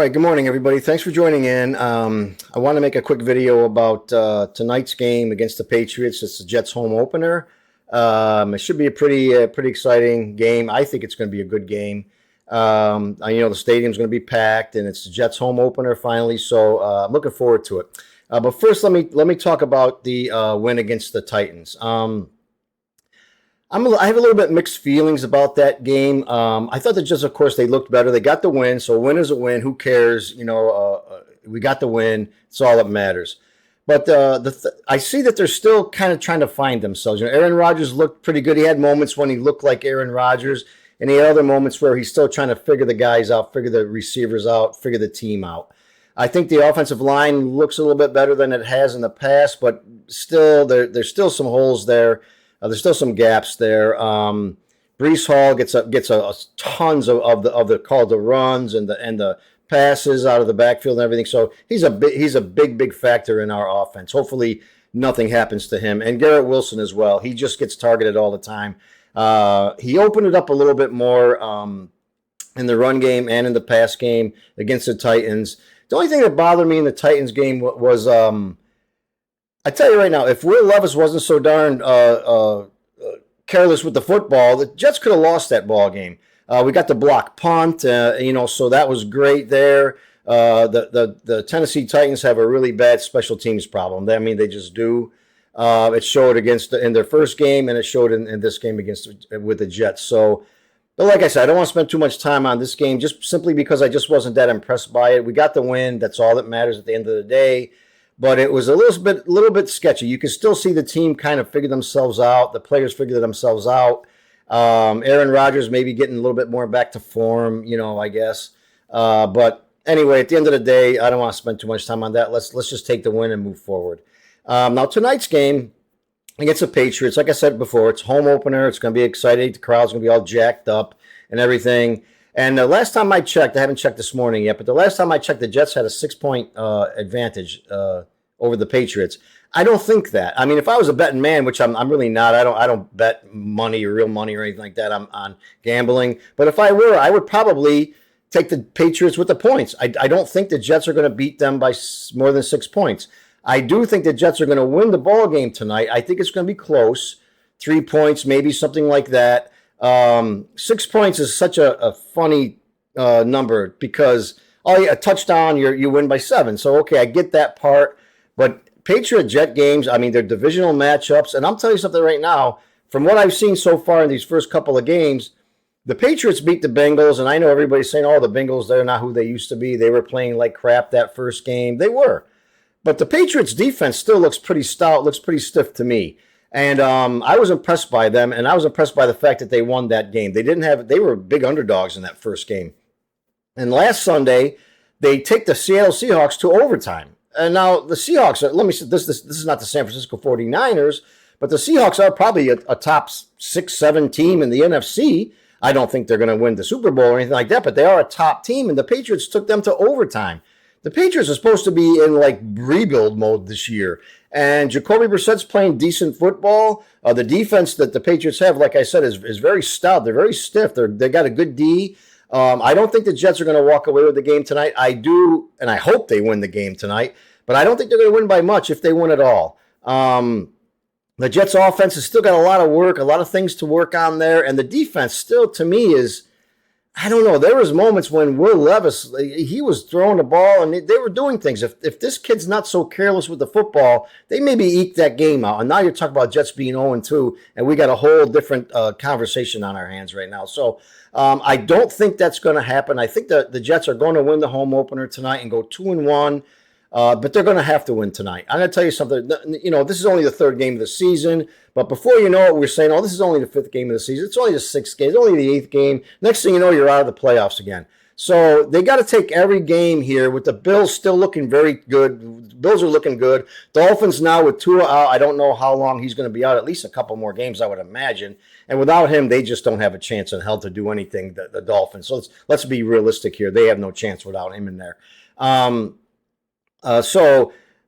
right, good morning, everybody. Thanks for joining in. I want to make a quick video about tonight's game against the Patriots. It's the Jets' home opener. It should be a pretty exciting game. I think it's going to be a good game. The stadium's going to be packed, and it's the Jets' home opener finally. So I'm looking forward to it. But first, let me talk about the win against the Titans. I have a little bit mixed feelings about that game. I thought that just, of course, they looked better. They got the win, so a win is a win. Who cares? We got the win. It's all that matters. But I see that they're still kind of trying to find themselves. Aaron Rodgers looked pretty good. He had moments when he looked like Aaron Rodgers, and he had other moments where he's still trying to figure the guys out, figure the receivers out, figure the team out. I think the offensive line looks a little bit better than it has in the past, but still, there's still some holes there. There's still some gaps there. Breece Hall gets tons of the called the runs and the passes out of the backfield and everything. So he's a big factor in our offense. Hopefully nothing happens to him. And Garrett Wilson as well. He just gets targeted all the time. He opened it up a little bit more in the run game and in the pass game against the Titans. The only thing that bothered me in the Titans game was I tell you right now, if Will Levis wasn't so darn careless with the football, the Jets could have lost that ball game. We got the block punt, so that was great there. The Tennessee Titans have a really bad special teams problem. They just do. It showed in their first game, and it showed in this game with the Jets. So, but like I said, I don't want to spend too much time on this game, just simply because I just wasn't that impressed by it. We got the win. That's all that matters at the end of the day. But it was a little bit sketchy. You can still see the team kind of figure themselves out. The players figure themselves out. Aaron Rodgers maybe getting a little bit more back to form, I guess. But anyway, at the end of the day, I don't want to spend too much time on that. Let's just take the win and move forward. Now, tonight's game against the Patriots, like I said before, it's home opener. It's going to be exciting. The crowd's going to be all jacked up and everything. And the last time I checked, I haven't checked this morning yet, but the last time I checked, the Jets had a 6-point advantage over the Patriots. I don't think that. If I was a betting man, which I'm really not, I don't bet money or real money or anything like that. I'm on gambling. But if I were, I would probably take the Patriots with the points. I don't think the Jets are going to beat them by more than 6 points. I do think the Jets are going to win the ball game tonight. I think it's going to be close, 3 points, maybe something like that. 6 points is such a funny number because a touchdown, you win by 7. So, okay, I get that part. But Patriot-Jet games, they're divisional matchups. And I'm telling you something right now, from what I've seen so far in these first couple of games, the Patriots beat the Bengals. And I know everybody's saying, the Bengals, they're not who they used to be. They were playing like crap that first game. They were. But the Patriots' defense still looks pretty stout, looks pretty stiff to me. And I was impressed by them, and I was impressed by the fact that they won that game. They were big underdogs in that first game. And last Sunday, they take the Seattle Seahawks to overtime. And now the Seahawks, this is not the San Francisco 49ers, but the Seahawks are probably a top 6-7 team in the NFC. I don't think they're going to win the Super Bowl or anything like that, but they are a top team, and the Patriots took them to overtime. The Patriots are supposed to be in rebuild mode this year. And Jacoby Brissett's playing decent football. The defense that the Patriots have, like I said, is very stout. They're very stiff. They got a good D. I don't think the Jets are going to walk away with the game tonight. I do, and I hope they win the game tonight. But I don't think they're going to win by much if they win at all. The Jets' offense has still got a lot of work, a lot of things to work on there. And the defense still, to me, is, I don't know. There was moments when Will Levis, he was throwing the ball, and they were doing things. If this kid's not so careless with the football, they maybe eke that game out. And now you're talking about Jets being 0-2, and we got a whole different conversation on our hands right now. So I don't think that's going to happen. I think the Jets are going to win the home opener tonight and go 2-1. But they're going to have to win tonight. I'm going to tell you something. This is only the third game of the season. But before you know it, we're saying, this is only the fifth game of the season. It's only the sixth game. It's only the eighth game. Next thing you know, you're out of the playoffs again. So they got to take every game here with the Bills still looking very good. The Bills are looking good. Dolphins now with Tua out. I don't know how long he's going to be out. At least a couple more games, I would imagine. And without him, they just don't have a chance in hell to do anything, the Dolphins. So let's be realistic here. They have no chance without him in there.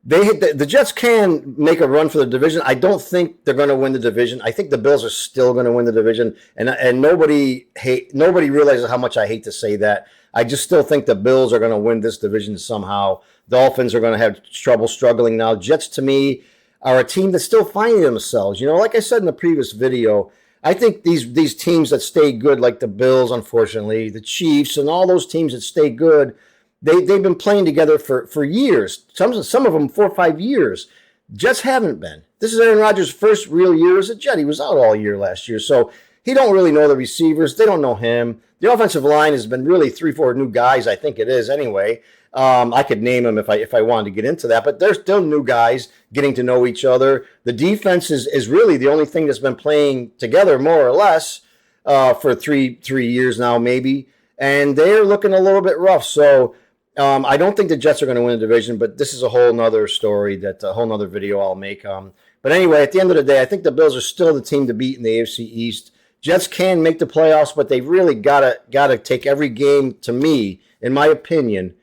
The Jets can make a run for the division. I don't think they're going to win the division. I think the Bills are still going to win the division, and nobody realizes how much I hate to say that. I just still think the Bills are going to win this division somehow. Dolphins are going to have trouble struggling now. Jets, to me, are a team that's still finding themselves. Like I said in the previous video, I think these teams that stay good, like the Bills, unfortunately, the Chiefs, and all those teams that stay good, they've been playing together for years. Some of them 4 or 5 years. Jets haven't been. This is Aaron Rodgers' first real year as a Jet. He was out all year last year, so he don't really know the receivers. They don't know him. The offensive line has been really 3-4 new guys. I think it is anyway. I could name them if I wanted to get into that, but they're still new guys getting to know each other. The defense is really the only thing that's been playing together more or less for three years now, maybe, and they're looking a little bit rough. So I don't think the Jets are going to win the division, but this is a whole nother story, that a whole nother video I'll make. But anyway, at the end of the day, I think the Bills are still the team to beat in the AFC East. Jets can make the playoffs, but they've really got to take every game, to me, in my opinion,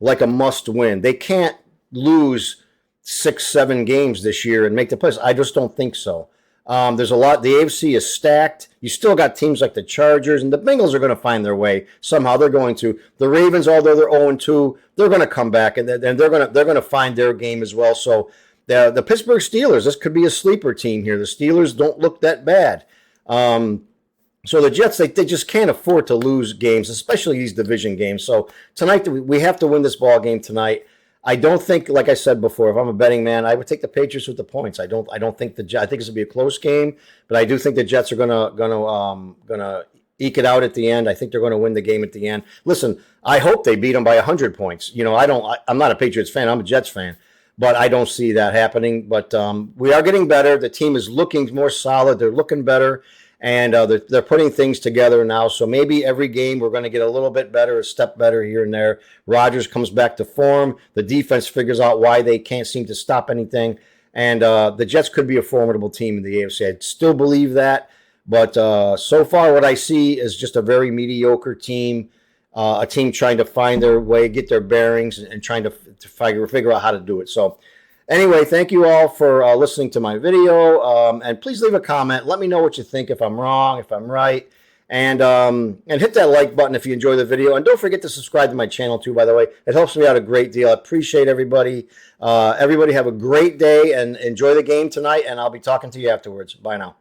like a must win. They can't lose 6-7 games this year and make the playoffs. I just don't think so. There's a lot. The AFC is stacked. You still got teams like the Chargers, and the Bengals are going to find their way somehow. They're going to. The Ravens, although they're 0-2, they're going to come back, and they're going to find their game as well. So the Pittsburgh Steelers, this could be a sleeper team here. The Steelers don't look that bad. So the Jets, they just can't afford to lose games, especially these division games. So tonight, we have to win this ball game tonight. I don't think, like I said before, if I'm a betting man, I would take the Patriots with the points. I think I think this will be a close game, but I do think the Jets are gonna eke it out at the end. I think they're going to win the game at the end. Listen, I hope they beat them by 100 points. I'm not a Patriots fan. I'm a Jets fan, but I don't see that happening. But we are getting better. The team is looking more solid. They're looking better. And they're putting things together now. So maybe every game we're going to get a little bit better, a step better here and there. Rodgers comes back to form. The defense figures out why they can't seem to stop anything. And the Jets could be a formidable team in the AFC. I still believe that. But so far what I see is just a very mediocre team, a team trying to find their way, get their bearings, and trying to figure out how to do it. So anyway, thank you all for listening to my video, and please leave a comment. Let me know what you think, if I'm wrong, if I'm right, and hit that like button if you enjoy the video. And don't forget to subscribe to my channel too, by the way. It helps me out a great deal. I appreciate everybody. Everybody have a great day and enjoy the game tonight, and I'll be talking to you afterwards. Bye now.